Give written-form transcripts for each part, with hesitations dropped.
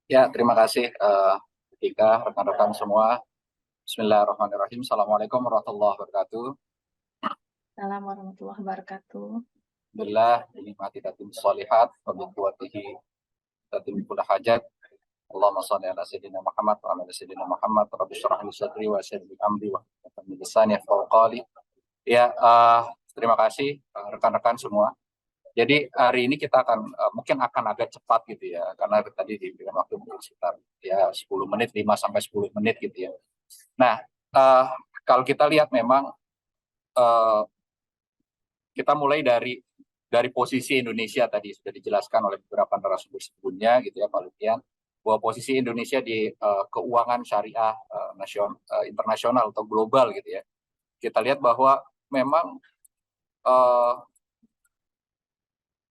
Ya, terima kasih Tika, rekan-rekan semua. Bismillahirrahmanirrahim. Assalamualaikum warahmatullahi wabarakatuh. Assalamualaikum warahmatullahi wabarakatuh. Alhamdulillah, dinikmati tatim sholihat, wa bi quwwatihi tatim kulla hajat. Allahumma shalli ala sayyidina Muhammad wa ala sayyidina Muhammad. Rabbi shrah li sadri wa yassir li amri wa hlul min lisani yafqahu qawli. Ya, terima kasih rekan-rekan semua. Jadi hari ini kita akan mungkin akan agak cepat gitu ya, karena tadi diberikan waktu mungkin sekitar ya 10 menit, 5 sampai 10 menit gitu ya. Nah, uh, kalau kita lihat memang uh, kita mulai dari posisi Indonesia tadi sudah dijelaskan oleh beberapa narasumber sebelumnya gitu ya Pak Lukian, bahwa posisi Indonesia di keuangan syariah internasional atau global gitu ya. Kita lihat bahwa memang uh,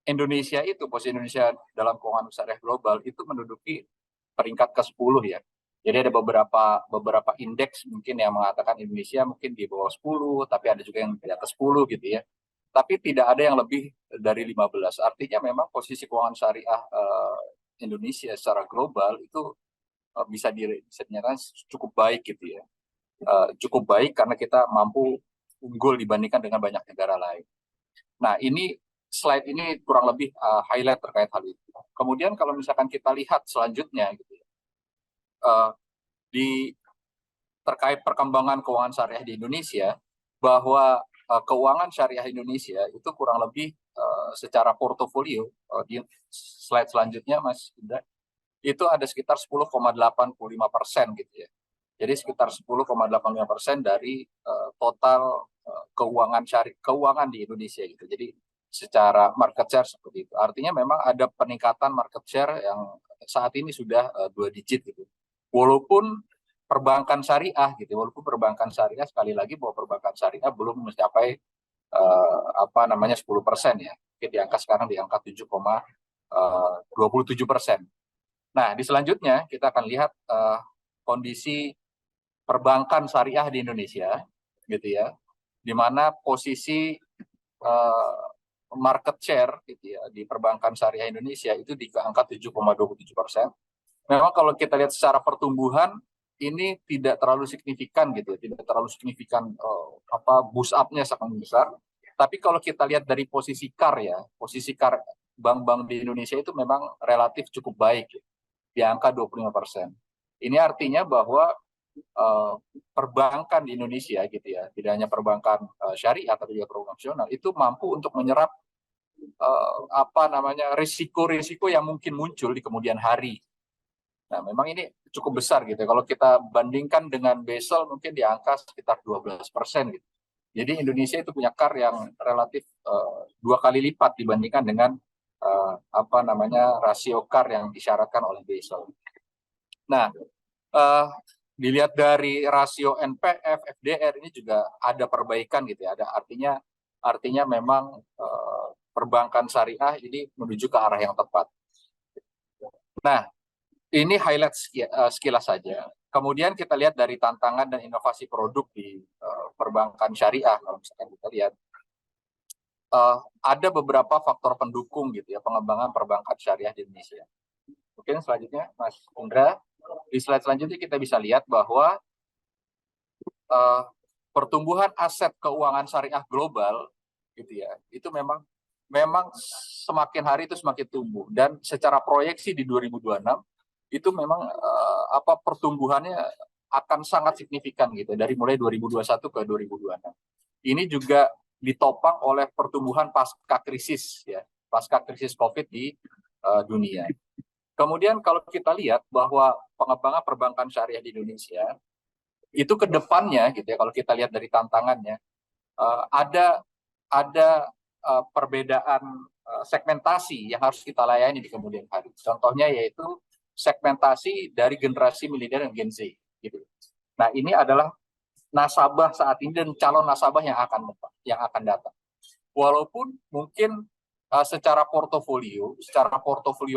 Indonesia itu posisi Indonesia dalam keuangan syariah global itu menduduki peringkat ke-10 ya. Jadi ada beberapa indeks mungkin yang mengatakan Indonesia mungkin di bawah 10, tapi ada juga yang di atas 10 gitu ya. Tapi tidak ada yang lebih dari 15. Artinya memang posisi keuangan syariah Indonesia secara global itu bisa dinyatakan cukup baik gitu ya. Cukup baik karena kita mampu unggul dibandingkan dengan banyak negara lain. Nah, ini slide ini kurang lebih highlight terkait hal itu. Kemudian kalau misalkan kita lihat selanjutnya gitu ya, di terkait perkembangan keuangan syariah di Indonesia, bahwa keuangan syariah Indonesia itu kurang lebih secara portofolio di slide selanjutnya Mas Indra, itu ada sekitar 10,85% gitu ya. Jadi sekitar 10,85% dari total keuangan di Indonesia gitu. Jadi secara market share seperti itu. Artinya memang ada peningkatan market share yang saat ini sudah 2 digit gitu. Walaupun perbankan syariah gitu, walaupun perbankan syariah sekali lagi bahwa perbankan syariah belum mencapai 10% ya. Mungkin di angka sekarang di angka 7,27%. Nah, di selanjutnya kita akan lihat kondisi perbankan syariah di Indonesia, gitu ya, di mana posisi market share gitu ya di perbankan syariah Indonesia itu di angka 7,27%. Memang kalau kita lihat secara pertumbuhan ini tidak terlalu signifikan gitu, tidak terlalu signifikan boost up-nya sangat besar. Tapi kalau kita lihat dari posisi CAR ya, posisi CAR bank-bank di Indonesia itu memang relatif cukup baik gitu, di angka 25%. Ini artinya bahwa perbankan di Indonesia gitu ya, tidak hanya perbankan syariah tapi juga perbankan nasional itu mampu untuk menyerap risiko-risiko yang mungkin muncul di kemudian hari. Nah, memang ini cukup besar gitu. Kalau kita bandingkan dengan Basel mungkin di angka sekitar 12% gitu. Jadi Indonesia itu punya CAR yang relatif 2 kali lipat dibandingkan dengan rasio CAR yang disyaratkan oleh Basel. Nah, dilihat dari rasio NPF, FDR ini juga ada perbaikan gitu ya. Ada artinya memang perbankan syariah ini menuju ke arah yang tepat. Nah, ini highlight sekilas saja. Kemudian kita lihat dari tantangan dan inovasi produk di perbankan syariah. Kalau misalkan kita lihat, ada beberapa faktor pendukung gitu ya pengembangan perbankan syariah di Indonesia. Mungkin selanjutnya, Mas Indra, di slide selanjutnya kita bisa lihat bahwa pertumbuhan aset keuangan syariah global gitu ya, itu memang semakin hari itu semakin tumbuh dan secara proyeksi di 2026 itu memang pertumbuhannya akan sangat signifikan gitu dari mulai 2021 ke 2026. Ini juga ditopang oleh pertumbuhan pasca krisis ya, pasca krisis Covid di dunia. Kemudian kalau kita lihat bahwa pengembangan perbankan syariah di Indonesia itu ke depannya gitu ya, kalau kita lihat dari tantangannya ada perbedaan segmentasi yang harus kita layani di kemudian hari. Contohnya yaitu segmentasi dari generasi milenial dan Gen Z gitu. Nah, ini adalah nasabah saat ini dan calon nasabah yang akan datang. Walaupun mungkin secara portofolio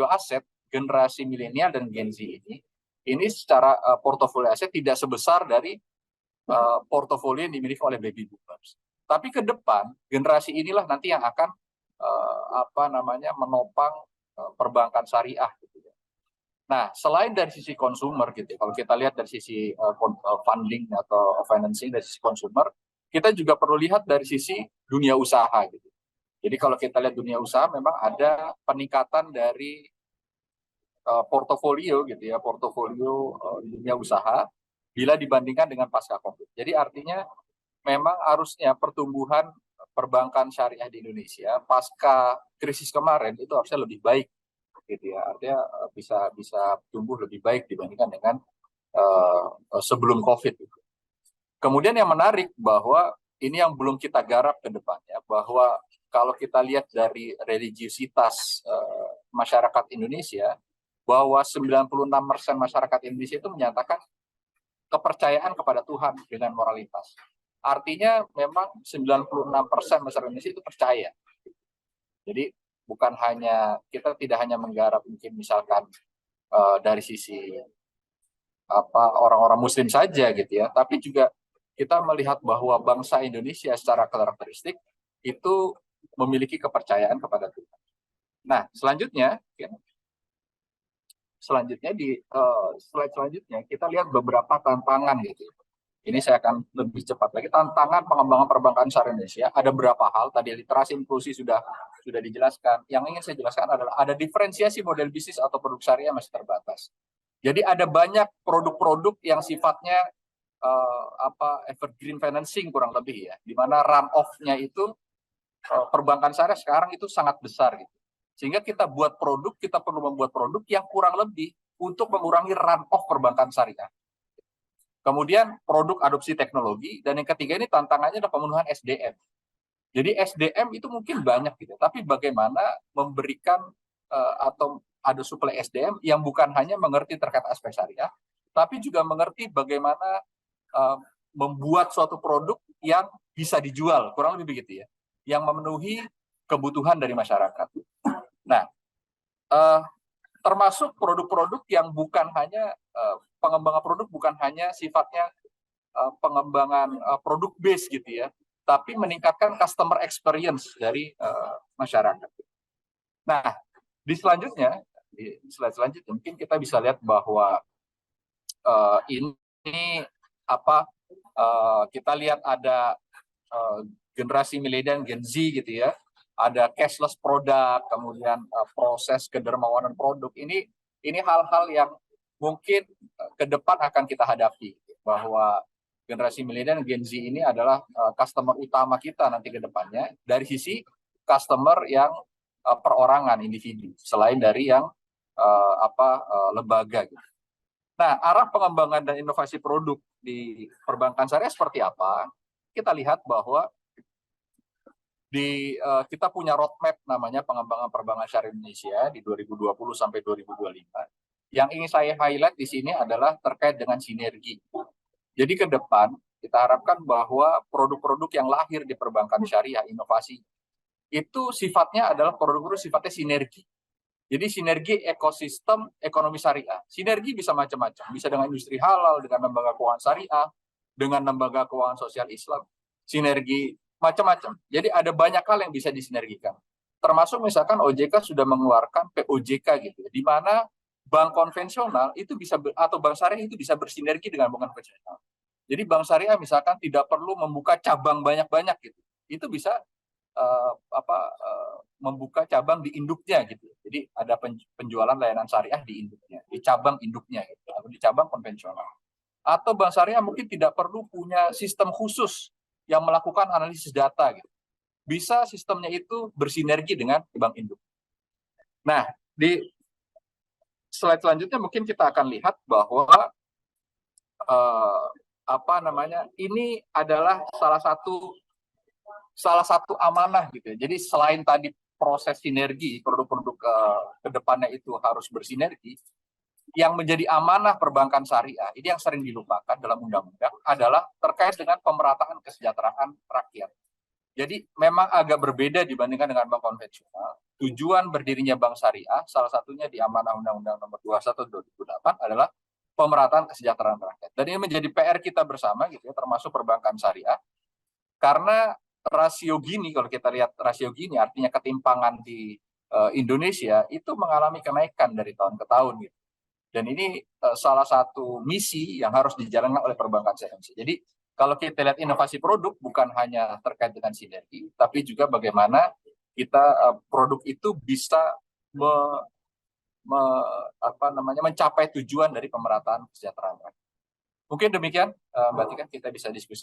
aset generasi milenial dan Gen Z ini secara portofolio aset tidak sebesar dari portofolio yang dimiliki oleh baby boomers. Tapi ke depan generasi inilah nanti yang akan menopang perbankan syariah gitu ya. Nah, selain dari sisi consumer gitu, kalau kita lihat dari sisi funding atau financing dari sisi consumer, kita juga perlu lihat dari sisi dunia usaha gitu. Jadi kalau kita lihat dunia usaha memang ada peningkatan dari portofolio gitu ya, portofolio dunia usaha bila dibandingkan dengan pasca Covid. Jadi artinya memang harusnya pertumbuhan perbankan syariah di Indonesia pasca krisis kemarin itu harusnya lebih baik gitu ya. Artinya bisa bisa tumbuh lebih baik dibandingkan dengan sebelum Covid. Kemudian yang menarik bahwa ini yang belum kita garap ke depannya, bahwa kalau kita lihat dari religiusitas masyarakat Indonesia, bahwa 96% masyarakat Indonesia itu menyatakan kepercayaan kepada Tuhan dengan moralitas. Artinya memang 96% masyarakat Indonesia itu percaya. Jadi bukan hanya, kita tidak hanya menggarap mungkin misalkan dari sisi orang-orang Muslim saja gitu ya, tapi juga kita melihat bahwa bangsa Indonesia secara karakteristik itu memiliki kepercayaan kepada Tuhan. Nah, selanjutnya di slide selanjutnya kita lihat beberapa tantangan gitu. Ini saya akan lebih cepat lagi. Tantangan pengembangan perbankan syariah Indonesia ada berapa hal. Tadi literasi inklusi sudah dijelaskan. Yang ingin saya jelaskan adalah ada diferensiasi model bisnis atau produk syariah masih terbatas. Jadi ada banyak produk-produk yang sifatnya evergreen financing kurang lebih ya, di mana run off-nya itu perbankan syariah sekarang itu sangat besar gitu. Sehingga kita perlu membuat produk yang kurang lebih untuk mengurangi run off perbankan syariah. Kemudian produk adopsi teknologi, dan yang ketiga ini tantangannya adalah pemenuhan SDM. Jadi SDM itu mungkin banyak gitu, tapi bagaimana memberikan atau ada suplai SDM yang bukan hanya mengerti terkait aspek syariah, tapi juga mengerti bagaimana membuat suatu produk yang bisa dijual, kurang lebih begitu ya, yang memenuhi kebutuhan dari masyarakat. Nah, termasuk produk-produk yang bukan hanya pengembangan produk bukan hanya sifatnya pengembangan produk base gitu ya, tapi meningkatkan customer experience dari masyarakat. Nah, di slide selanjutnya mungkin kita bisa lihat bahwa ini kita lihat ada generasi milenial Gen Z gitu ya, ada cashless produk, kemudian proses kedermawanan produk. Ini hal-hal yang mungkin ke depan akan kita hadapi, bahwa generasi milenial Gen Z ini adalah customer utama kita nanti ke depannya dari sisi customer yang perorangan individu, selain dari yang lembaga gitu. Nah, arah pengembangan dan inovasi produk di perbankan syariah seperti apa? Kita lihat bahwa kita punya roadmap namanya pengembangan perbankan syariah Indonesia di 2020 sampai 2025. Yang ingin saya highlight di sini adalah terkait dengan sinergi. Jadi ke depan kita harapkan bahwa produk-produk yang lahir di perbankan syariah inovasi itu sifatnya adalah produk-produk sifatnya sinergi. Jadi sinergi ekosistem ekonomi syariah. Sinergi bisa macam-macam, bisa dengan industri halal, dengan lembaga keuangan syariah, dengan lembaga keuangan sosial Islam. Sinergi macam-macam. Jadi ada banyak hal yang bisa disinergikan. Termasuk misalkan OJK sudah mengeluarkan POJK gitu, di mana bank konvensional itu bisa atau bank syariah itu bisa bersinergi dengan bank konvensional. Jadi bank syariah misalkan tidak perlu membuka cabang banyak-banyak gitu. Itu bisa membuka cabang di induknya gitu. Jadi ada penjualan layanan syariah di induknya, di cabang induknya gitu, atau di cabang konvensional. Atau bank syariah mungkin tidak perlu punya sistem khusus yang melakukan analisis data gitu. Bisa sistemnya itu bersinergi dengan bank induk. Nah, di slide selanjutnya mungkin kita akan lihat bahwa ini adalah salah satu amanah gitu ya. Jadi selain tadi proses sinergi, produk-produk ke depannya itu harus bersinergi, yang menjadi amanah perbankan syariah, ini yang sering dilupakan dalam undang-undang, adalah terkait dengan pemerataan kesejahteraan rakyat. Jadi memang agak berbeda dibandingkan dengan bank konvensional. Tujuan berdirinya bank syariah, salah satunya di amanah Undang-Undang Nomor 21 2008 adalah pemerataan kesejahteraan rakyat. Dan ini menjadi PR kita bersama gitu ya, termasuk perbankan syariah. Karena rasio Gini, kalau kita lihat rasio Gini, artinya ketimpangan di Indonesia itu mengalami kenaikan dari tahun ke tahun gitu. Dan ini salah satu misi yang harus dijalankan oleh perbankan CMC. Jadi kalau kita lihat inovasi produk bukan hanya terkait dengan sinergi, tapi juga bagaimana kita produk itu bisa mencapai tujuan dari pemerataan kesejahteraan rakyat. Mungkin demikian, Mbak Tika, kita bisa diskusi.